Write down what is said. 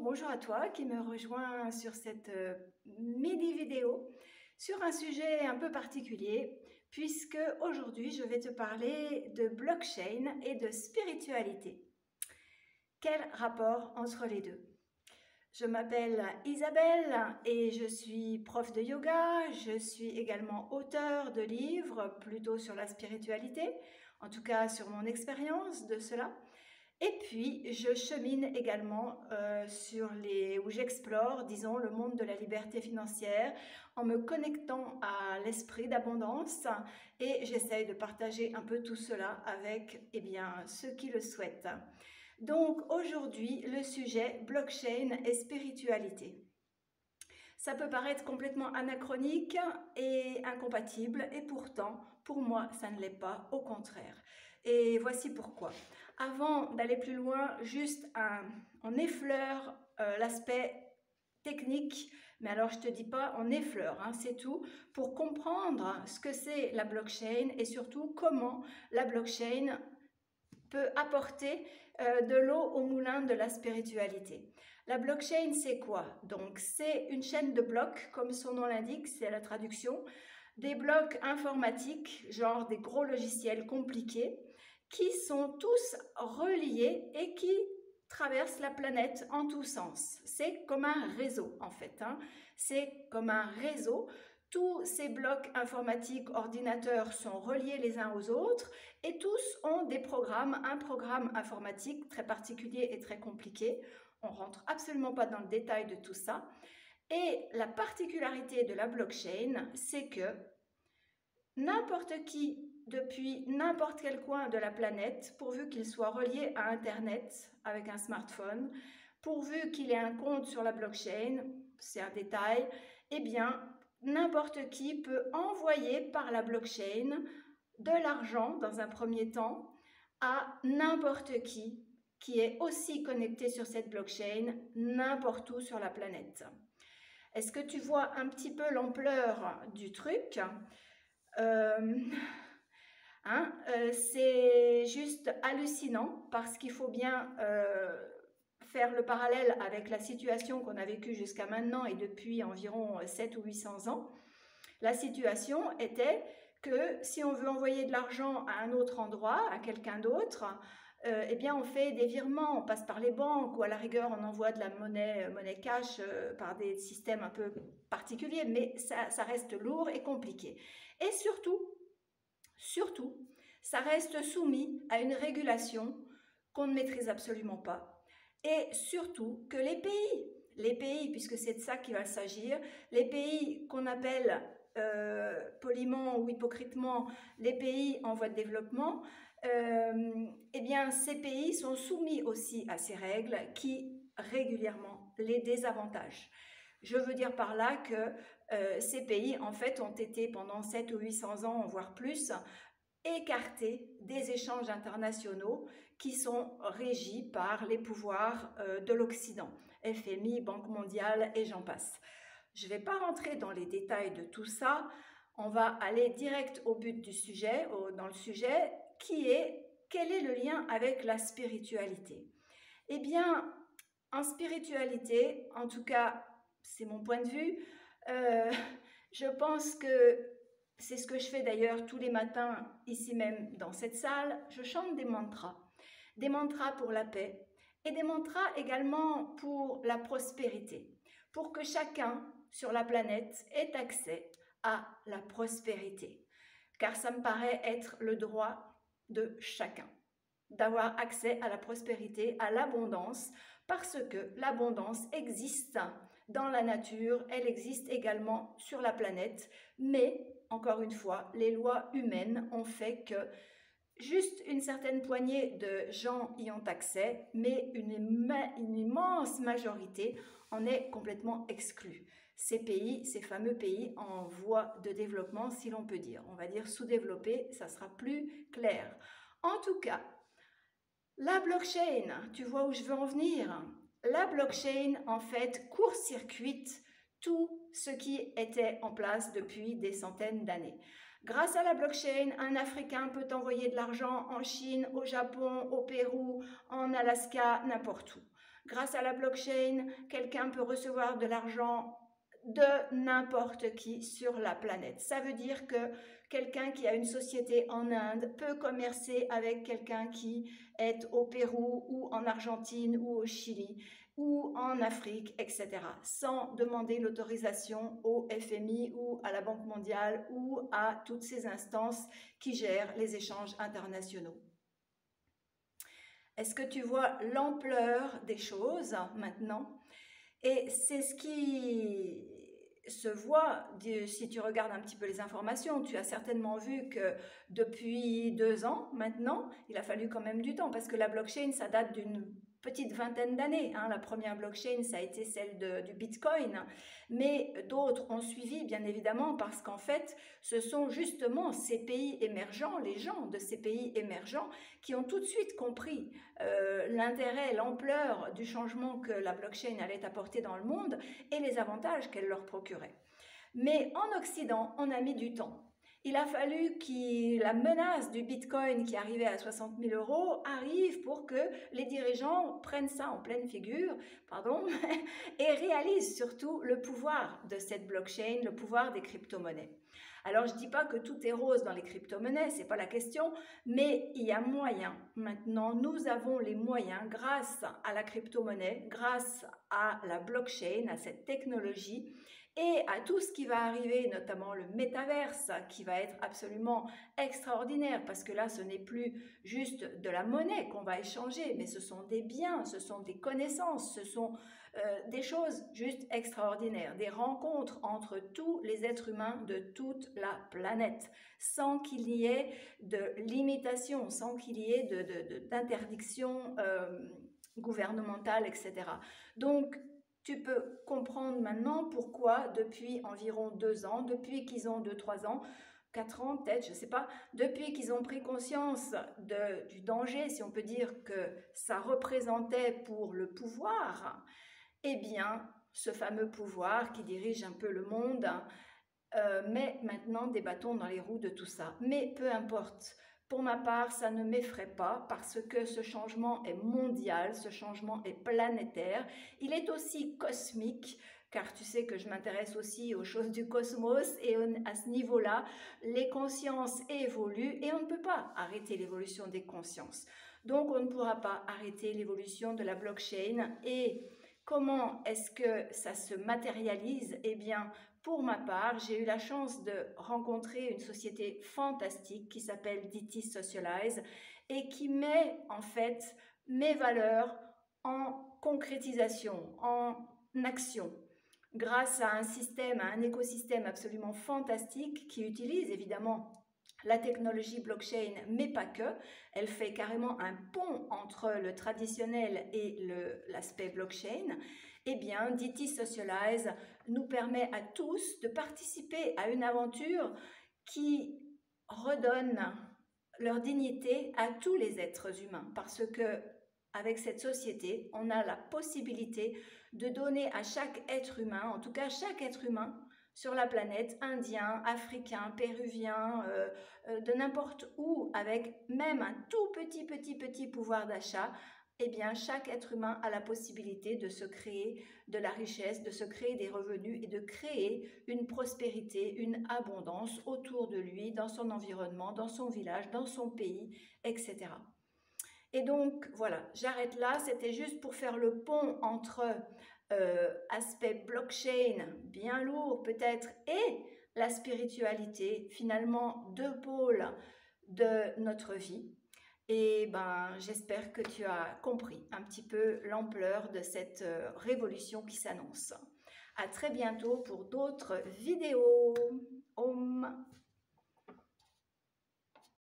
Bonjour à toi qui me rejoins sur cette mini vidéo sur un sujet un peu particulier puisque aujourd'hui je vais te parler de blockchain et de spiritualité. Quel rapport entre les deux? Je m'appelle Isabelle et je suis prof de yoga, je suis également auteure de livres plutôt sur la spiritualité, en tout cas sur mon expérience de cela. Et puis, je chemine également où j'explore, disons, le monde de la liberté financière en me connectant à l'esprit d'abondance et j'essaye de partager un peu tout cela avec ceux qui le souhaitent. Donc aujourd'hui, le sujet blockchain et spiritualité. Ça peut paraître complètement anachronique et incompatible, et pourtant, pour moi, ça ne l'est pas, au contraire. Et voici pourquoi. Avant d'aller plus loin, on effleure l'aspect technique, mais alors je te dis pas on effleure, hein, c'est tout, pour comprendre ce que c'est la blockchain et surtout comment la blockchain peut apporter de l'eau au moulin de la spiritualité. La blockchain, c'est quoi? Donc, c'est une chaîne de blocs, comme son nom l'indique, c'est la traduction, des blocs informatiques, genre des gros logiciels compliqués, qui sont tous reliés et qui traversent la planète en tous sens. C'est comme un réseau, en fait, hein. C'est comme un réseau. Tous ces blocs informatiques, ordinateurs sont reliés les uns aux autres et tous ont des programmes, un programme informatique très particulier et très compliqué. On ne rentre absolument pas dans le détail de tout ça. Et la particularité de la blockchain, c'est que n'importe qui, depuis n'importe quel coin de la planète, pourvu qu'il soit relié à Internet avec un smartphone, pourvu qu'il ait un compte sur la blockchain, c'est un détail, eh bien, n'importe qui peut envoyer par la blockchain de l'argent dans un premier temps à n'importe qui est aussi connecté sur cette blockchain n'importe où sur la planète. Est-ce que tu vois un petit peu l'ampleur du truc? C'est juste hallucinant parce qu'il faut bien faire le parallèle avec la situation qu'on a vécue jusqu'à maintenant et depuis environ 7 ou 800 ans. La situation était que si on veut envoyer de l'argent à un autre endroit, à quelqu'un d'autre, eh bien on fait des virements, on passe par les banques ou à la rigueur on envoie de la monnaie cash par des systèmes un peu particuliers, mais ça reste lourd et compliqué. Et surtout, ça reste soumis à une régulation qu'on ne maîtrise absolument pas. Et surtout que les pays, puisque c'est de ça qu'il va s'agir, les pays qu'on appelle poliment ou hypocritement les pays en voie de développement, eh bien ces pays sont soumis aussi à ces règles qui régulièrement les désavantagent. Je veux dire par là que ces pays en fait ont été pendant 7 ou 800 ans, voire plus, écartés des échanges internationaux qui sont régis par les pouvoirs de l'Occident, FMI, Banque mondiale et j'en passe. Je ne vais pas rentrer dans les détails de tout ça, on va aller direct au but du sujet, dans le sujet, qui est quel est le lien avec la spiritualité? Eh bien, en spiritualité, en tout cas, c'est mon point de vue, je pense que c'est ce que je fais d'ailleurs tous les matins ici même dans cette salle, je chante des mantras pour la paix et des mantras également pour la prospérité, pour que chacun sur la planète ait accès à la prospérité, car ça me paraît être le droit de chacun d'avoir accès à la prospérité, à l'abondance, parce que l'abondance existe dans la nature, elle existe également sur la planète, mais, encore une fois, les lois humaines ont fait que juste une certaine poignée de gens y ont accès, mais une immense majorité en est complètement exclue. Ces pays, ces fameux pays en voie de développement, si l'on peut dire, on va dire sous-développés, ça sera plus clair. En tout cas, la blockchain, tu vois où je veux en venir? La blockchain, en fait, court-circuite tout ce qui était en place depuis des centaines d'années. Grâce à la blockchain, un Africain peut envoyer de l'argent en Chine, au Japon, au Pérou, en Alaska, n'importe où. Grâce à la blockchain, quelqu'un peut recevoir de l'argent de n'importe qui sur la planète. Ça veut dire que quelqu'un qui a une société en Inde peut commercer avec quelqu'un qui est au Pérou ou en Argentine ou au Chili ou en Afrique, etc., sans demander l'autorisation au FMI ou à la Banque mondiale ou à toutes ces instances qui gèrent les échanges internationaux. Est-ce que tu vois l'ampleur des choses maintenant? Et c'est ce qui se voit, si tu regardes un petit peu les informations, tu as certainement vu que depuis 2 ans maintenant, il a fallu quand même du temps parce que la blockchain, ça date d'une petite vingtaine d'années. La première blockchain, ça a été celle du Bitcoin, mais d'autres ont suivi, bien évidemment, parce qu'en fait, ce sont justement ces pays émergents, les gens de ces pays émergents, qui ont tout de suite compris l'intérêt, l'ampleur du changement que la blockchain allait apporter dans le monde et les avantages qu'elle leur procurait. Mais en Occident, on a mis du temps. Il a fallu que la menace du Bitcoin qui arrivait à 60 000 € arrive pour que les dirigeants prennent ça en pleine figure, et réalisent surtout le pouvoir de cette blockchain, le pouvoir des crypto-monnaies. Alors, je ne dis pas que tout est rose dans les crypto-monnaies, ce n'est pas la question, mais il y a moyen. Maintenant, nous avons les moyens, grâce à la crypto-monnaie, grâce à la blockchain, à cette technologie, et à tout ce qui va arriver, notamment le métaverse, qui va être absolument extraordinaire, parce que là, ce n'est plus juste de la monnaie qu'on va échanger, mais ce sont des biens, ce sont des connaissances, ce sont des choses juste extraordinaires, des rencontres entre tous les êtres humains de toute la planète, sans qu'il y ait de limitation, sans qu'il y ait d'interdiction gouvernementale, etc. Donc, tu peux comprendre maintenant pourquoi depuis environ 2 ans, depuis qu'ils ont 2-3 ans, 4 ans peut-être, je ne sais pas, depuis qu'ils ont pris conscience du danger, si on peut dire, que ça représentait pour le pouvoir, eh bien, ce fameux pouvoir qui dirige un peu le monde met maintenant des bâtons dans les roues de tout ça. Mais peu importe. Pour ma part, ça ne m'effraie pas parce que ce changement est mondial, ce changement est planétaire. Il est aussi cosmique, car tu sais que je m'intéresse aussi aux choses du cosmos et à ce niveau-là, les consciences évoluent et on ne peut pas arrêter l'évolution des consciences. Donc, on ne pourra pas arrêter l'évolution de la blockchain. Et comment est-ce que ça se matérialise? Eh bien, pour ma part, j'ai eu la chance de rencontrer une société fantastique qui s'appelle DT Socialize et qui met en fait mes valeurs en concrétisation, en action, grâce à un système, à un écosystème absolument fantastique qui utilise évidemment la technologie blockchain, mais pas que. Elle fait carrément un pont entre le traditionnel et l'aspect blockchain. Eh bien, DT Socialize nous permet à tous de participer à une aventure qui redonne leur dignité à tous les êtres humains, parce que avec cette société, on a la possibilité de donner à chaque être humain, en tout cas chaque être humain sur la planète, indien, africain, péruvien, de n'importe où, avec même un tout petit pouvoir d'achat, eh bien, chaque être humain a la possibilité de se créer de la richesse, de se créer des revenus et de créer une prospérité, une abondance autour de lui, dans son environnement, dans son village, dans son pays, etc. Et donc, voilà, j'arrête là. C'était juste pour faire le pont entre aspect blockchain, bien lourd peut-être, et la spiritualité, finalement 2 pôles de notre vie. Et j'espère que tu as compris un petit peu l'ampleur de cette révolution qui s'annonce. À très bientôt pour d'autres vidéos. Om.